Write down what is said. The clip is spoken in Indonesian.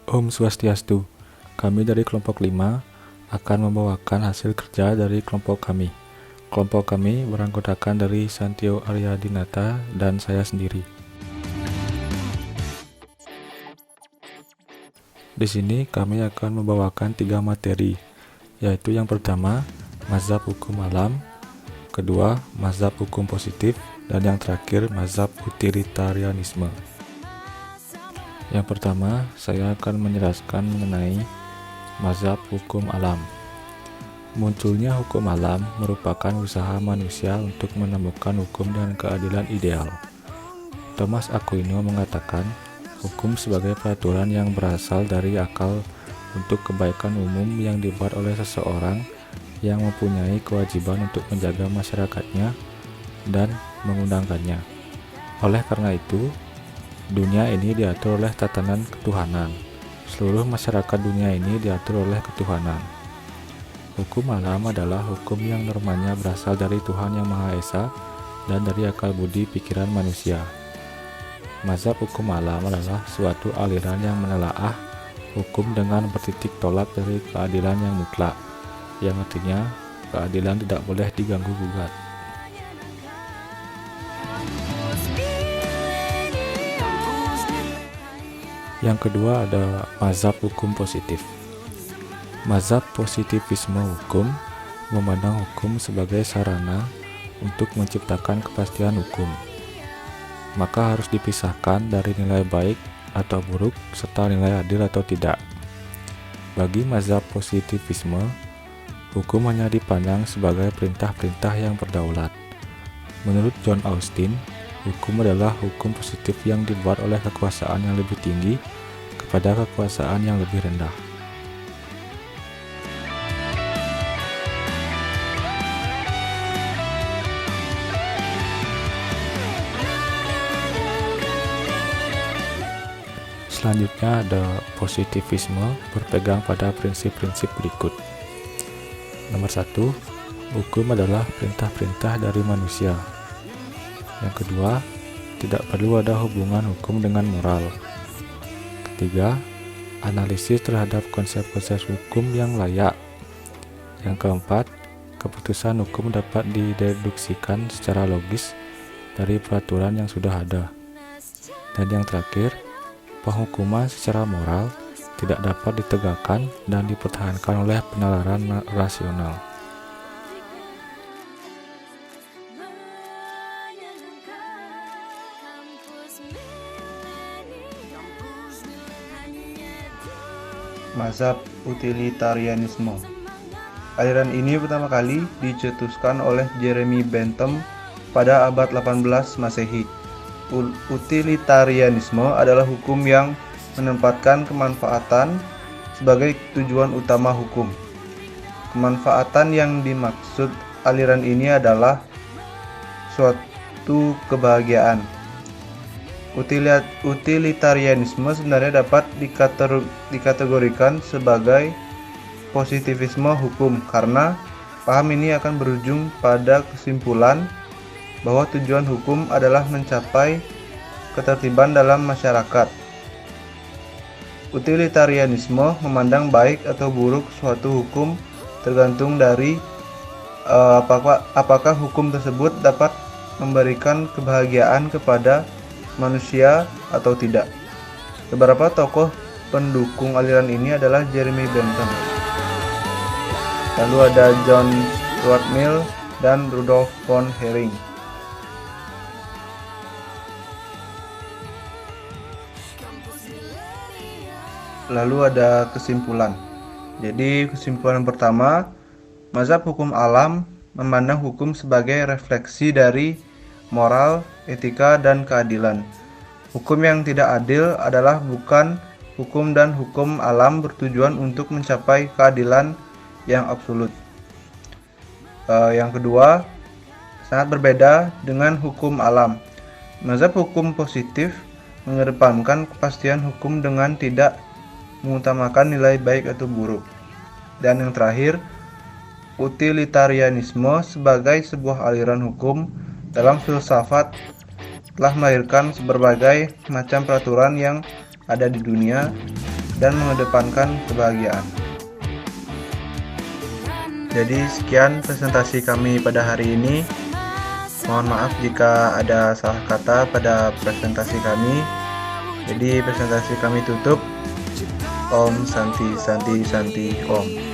Om Swastiastu. Kami dari kelompok 5 akan membawakan hasil kerja dari kelompok kami. Kelompok kami beranggotakan dari Santio Aryadinata dan saya sendiri. Di sini kami akan membawakan 3 materi, yaitu yang pertama, mazhab hukum alam, kedua, mazhab hukum positif, dan yang terakhir, mazhab utilitarianisme. Yang pertama, saya akan menjelaskan mengenai mazhab hukum alam. Munculnya hukum alam merupakan usaha manusia untuk menemukan hukum dan keadilan ideal. Thomas Aquino mengatakan, hukum sebagai peraturan yang berasal dari akal untuk kebaikan umum yang dibuat oleh seseorang yang mempunyai kewajiban untuk menjaga masyarakatnya dan mengundangkannya. Oleh karena itu, dunia ini diatur oleh tatanan ketuhanan. Seluruh masyarakat dunia ini diatur oleh ketuhanan. Hukum alam adalah hukum yang normanya berasal dari Tuhan Yang Maha Esa dan dari akal budi pikiran manusia. Mazhab hukum alam adalah suatu aliran yang menelaah hukum dengan bertitik tolak dari keadilan yang mutlak, yang artinya keadilan tidak boleh diganggu-gugat. Yang kedua ada mazhab hukum positif. Mazhab positivisme hukum memandang hukum sebagai sarana untuk menciptakan kepastian hukum. Maka harus dipisahkan dari nilai baik atau buruk serta nilai adil atau tidak. Bagi mazhab positivisme, hukum hanya dipandang sebagai perintah-perintah yang berdaulat. Menurut John Austin, hukum adalah hukum positif yang dibuat oleh kekuasaan yang lebih tinggi kepada kekuasaan yang lebih rendah. Selanjutnya ada positivisme berpegang pada prinsip-prinsip berikut. Nomor 1, hukum adalah perintah-perintah dari manusia. Yang kedua, tidak perlu ada hubungan hukum dengan moral. Ketiga, analisis terhadap konsep-konsep hukum yang layak. Yang keempat, keputusan hukum dapat dideduksikan secara logis dari peraturan yang sudah ada. Dan yang terakhir, penghukuman secara moral tidak dapat ditegakkan dan dipertahankan oleh penalaran rasional. Mazhab utilitarianisme. Aliran ini pertama kali dicetuskan oleh Jeremy Bentham pada abad 18 Masehi. Utilitarianisme adalah hukum yang menempatkan kemanfaatan sebagai tujuan utama hukum. Kemanfaatan yang dimaksud aliran ini adalah suatu kebahagiaan. Utilitarianisme sebenarnya dapat dikategorikan sebagai positivisme hukum karena paham ini akan berujung pada kesimpulan bahwa tujuan hukum adalah mencapai ketertiban dalam masyarakat. Utilitarianisme memandang baik atau buruk suatu hukum tergantung dari apakah hukum tersebut dapat memberikan kebahagiaan kepada manusia atau tidak. Beberapa tokoh pendukung aliran ini adalah Jeremy Bentham, lalu ada John Stuart Mill dan Rudolf von Hering. Lalu ada kesimpulan. Jadi kesimpulan pertama, mazhab hukum alam memandang hukum sebagai refleksi dari moral, etika, dan keadilan. Hukum yang tidak adil adalah bukan hukum dan hukum alam bertujuan untuk mencapai keadilan yang absolut. Yang kedua, sangat berbeda dengan hukum alam. Mazhab hukum positif mengedepankan kepastian hukum dengan tidak mengutamakan nilai baik atau buruk. Dan yang terakhir, utilitarianisme sebagai sebuah aliran hukum dalam filsafat telah melahirkan berbagai macam peraturan yang ada di dunia dan mengedepankan kebahagiaan. Jadi sekian presentasi kami pada hari ini. Mohon maaf jika ada salah kata pada presentasi kami. Jadi presentasi kami tutup. Om Santi Santi Santi Om.